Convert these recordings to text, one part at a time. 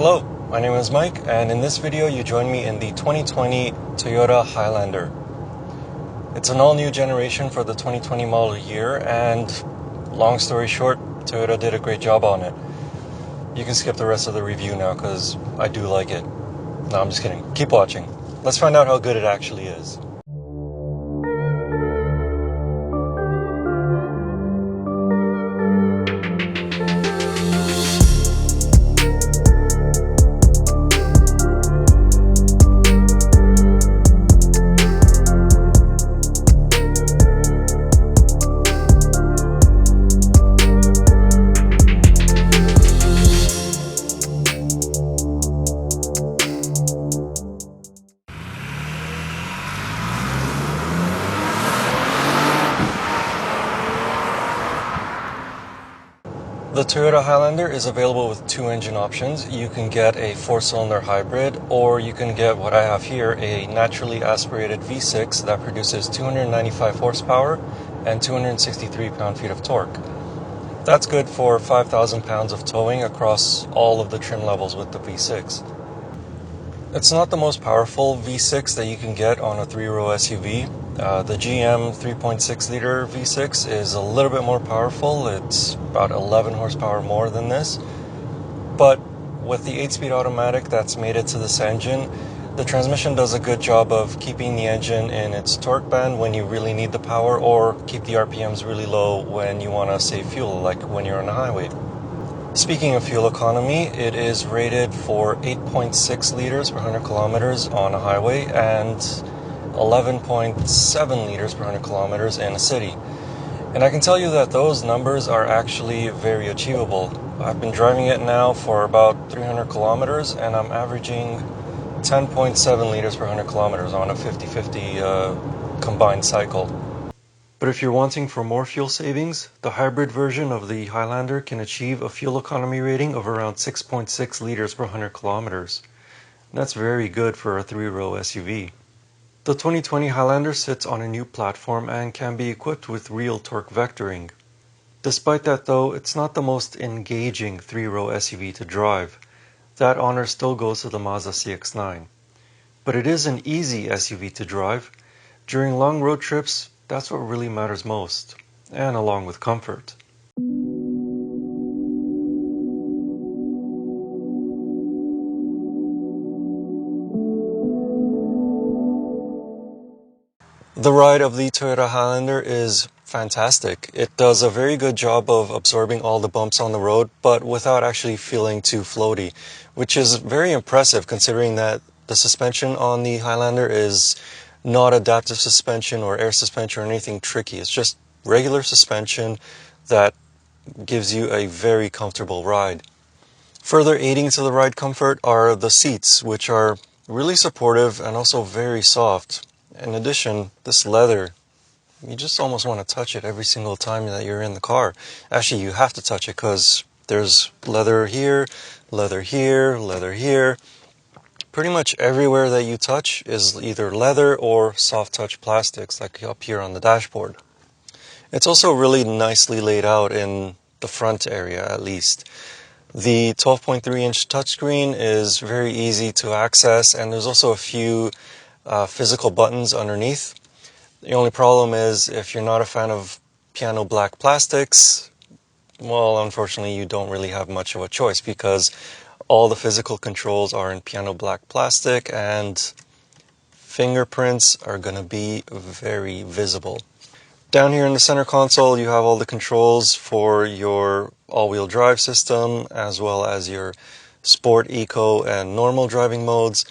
Hello, my name is Mike, and in this video you join me in the 2020 Toyota Highlander. It's an all-new generation for the 2020 model year, and long story short, Toyota did a great job on it. You can skip the rest of the review now because I do like it. No, I'm just kidding. Keep watching. Let's find out how good it actually is. The Toyota Highlander is available with two engine options. You can get a 4-cylinder hybrid, or you can get what I have here, a naturally aspirated V6 that produces 295 horsepower and 263 pound-feet of torque. That's good for 5,000 pounds of towing across all of the trim levels with the V6. It's not the most powerful V6 that you can get on a 3-row SUV. The GM 3.6-liter V6 is a little bit more powerful. It's about 11 horsepower more than this. But with the 8-speed automatic that's mated to this engine, the transmission does a good job of keeping the engine in its torque band when you really need the power, or keep the RPMs really low when you want to save fuel, like when you're on the highway. Speaking of fuel economy, it is rated for 8.6 liters per 100 kilometers on a highway and 11.7 liters per 100 kilometers in a city. And I can tell you that those numbers are actually very achievable. I've been driving it now for about 300 kilometers and I'm averaging 10.7 liters per 100 kilometers on a 50-50 combined cycle. But if you're wanting for more fuel savings, the hybrid version of the Highlander can achieve a fuel economy rating of around 6.6 liters per 100 kilometers. That's very good for a 3-row SUV. The 2020 Highlander sits on a new platform and can be equipped with real torque vectoring. Despite that though, it's not the most engaging 3-row SUV to drive. That honor still goes to the Mazda CX-9. But it is an easy SUV to drive. During long road trips, that's what really matters most, and along with comfort. The ride of the Toyota Highlander is fantastic. It does a very good job of absorbing all the bumps on the road, but without actually feeling too floaty, which is very impressive considering that the suspension on the Highlander is not adaptive suspension or air suspension or anything tricky. It's just regular suspension that gives you a very comfortable ride. Further aiding to the ride comfort are the seats, which are really supportive and also very soft. In addition, this leather, you just almost want to touch it every single time that you're in the car. Actually, you have to touch it because there's leather here, leather here, leather here. Pretty much everywhere that you touch is either leather or soft touch plastics, like up here on the dashboard. It's also really nicely laid out in the front area, at least. The 12.3-inch touchscreen is very easy to access, and there's also a few physical buttons underneath. The only problem is if you're not a fan of piano black plastics, well, unfortunately you don't really have much of a choice because all the physical controls are in piano black plastic and fingerprints are going to be very visible. Down here in the center console you have all the controls for your all-wheel drive system as well as your sport, eco, and normal driving modes,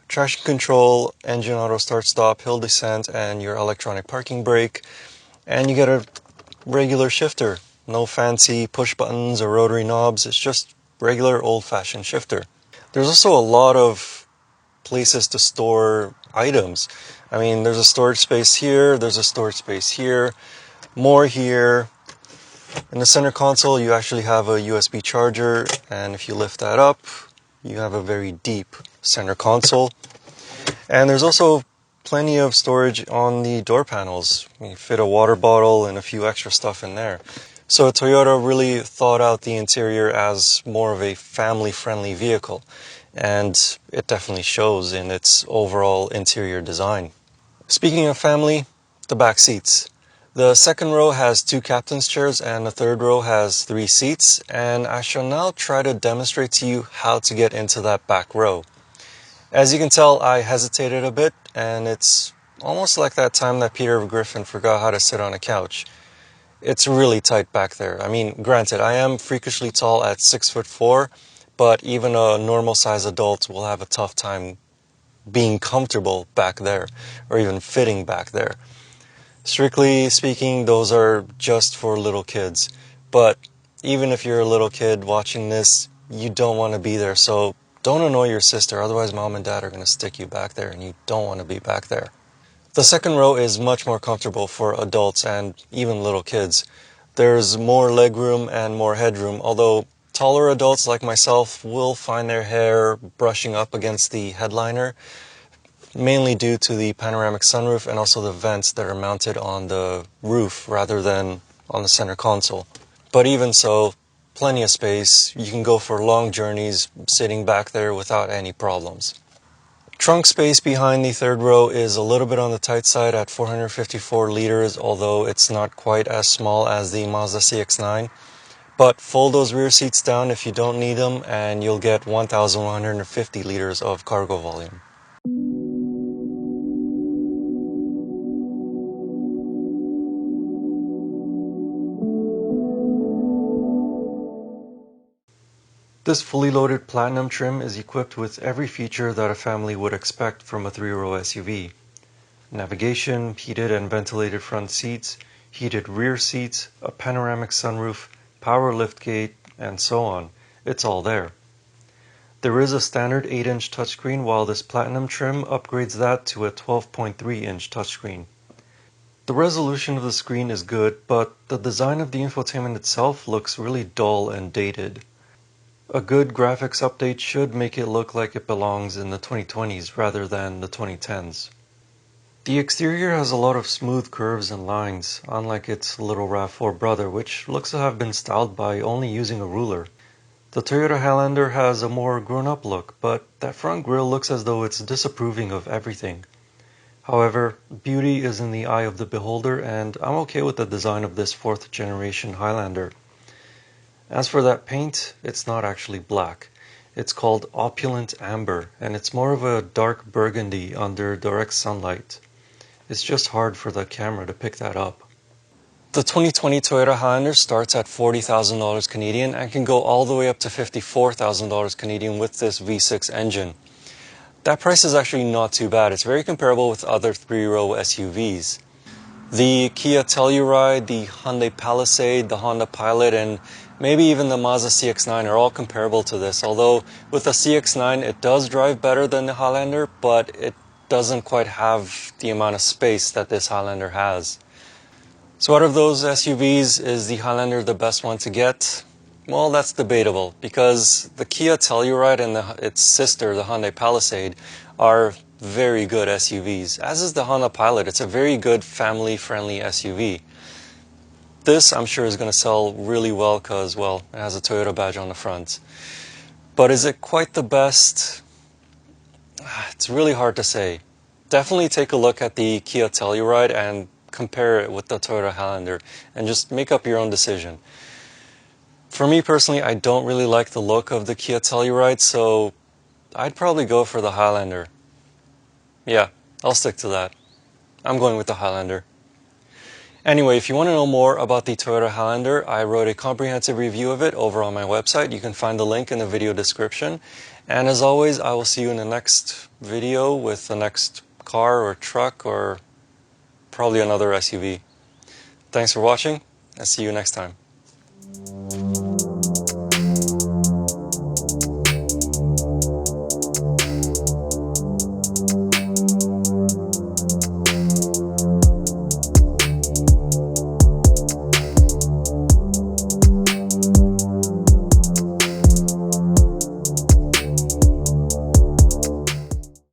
traction control, engine auto start stop, hill descent, and your electronic parking brake. And you get a regular shifter, no fancy push buttons or rotary knobs, it's just regular old-fashioned shifter. There's also a lot of places to store items. I mean, there's a storage space here, there's a storage space here, more here. In the center console, you actually have a USB charger, and if you lift that up, you have a very deep center console. And there's also plenty of storage on the door panels. You fit a water bottle and a few extra stuff in there. So Toyota really thought out the interior as more of a family-friendly vehicle, and it definitely shows in its overall interior design. Speaking of family, the back seats. The second row has two captain's chairs and the third row has three seats, and I shall now try to demonstrate to you how to get into that back row. As you can tell, I hesitated a bit, and it's almost like that time that Peter Griffin forgot how to sit on a couch. It's really tight back there. I mean, granted, I am freakishly tall at 6'4", but even a normal size adult will have a tough time being comfortable back there, or even fitting back there. Strictly speaking, those are just for little kids. But even if you're a little kid watching this, you don't want to be there, so don't annoy your sister, otherwise mom and dad are going to stick you back there and you don't want to be back there. The second row is much more comfortable for adults and even little kids. There's more legroom and more headroom, although taller adults like myself will find their hair brushing up against the headliner, mainly due to the panoramic sunroof and also the vents that are mounted on the roof rather than on the center console. But even so, plenty of space. You can go for long journeys sitting back there without any problems. Trunk space behind the third row is a little bit on the tight side at 454 liters, although it's not quite as small as the Mazda CX-9. But fold those rear seats down if you don't need them and you'll get 1,150 liters of cargo volume. This fully loaded Platinum trim is equipped with every feature that a family would expect from a three-row SUV. Navigation, heated and ventilated front seats, heated rear seats, a panoramic sunroof, power liftgate, and so on. It's all there. There is a standard 8-inch touchscreen, while this Platinum trim upgrades that to a 12.3-inch touchscreen. The resolution of the screen is good, but the design of the infotainment itself looks really dull and dated. A good graphics update should make it look like it belongs in the 2020s rather than the 2010s. The exterior has a lot of smooth curves and lines, unlike its little RAV4 brother, which looks to have been styled by only using a ruler. The Toyota Highlander has a more grown-up look, but that front grille looks as though it's disapproving of everything. However, beauty is in the eye of the beholder, and I'm okay with the design of this 4th generation Highlander. As for that paint, it's not actually black. It's called opulent amber, and it's more of a dark burgundy under direct sunlight. It's just hard for the camera to pick that up. The 2020 Toyota Highlander starts at $40,000 Canadian and can go all the way up to $54,000 Canadian with this V6 engine. That price is actually not too bad. It's very comparable with other three-row SUVs. The Kia Telluride, the Hyundai Palisade, the Honda Pilot, and maybe even the Mazda CX-9 are all comparable to this, although with the CX-9 it does drive better than the Highlander, but it doesn't quite have the amount of space that this Highlander has. So out of those SUVs, is the Highlander the best one to get? Well, that's debatable, because the Kia Telluride and its sister, the Hyundai Palisade, are very good SUVs, as is the Honda Pilot. It's a very good family-friendly SUV. This, I'm sure, is going to sell really well because, well, it has a Toyota badge on the front. But is it quite the best? It's really hard to say. Definitely take a look at the Kia Telluride and compare it with the Toyota Highlander and just make up your own decision. For me personally, I don't really like the look of the Kia Telluride, so I'd probably go for the Highlander. Yeah, I'll stick to that. I'm going with the Highlander. Anyway, if you want to know more about the Toyota Highlander, I wrote a comprehensive review of it over on my website. You can find the link in the video description. And as always, I will see you in the next video with the next car or truck or probably another SUV. Thanks for watching, and see you next time.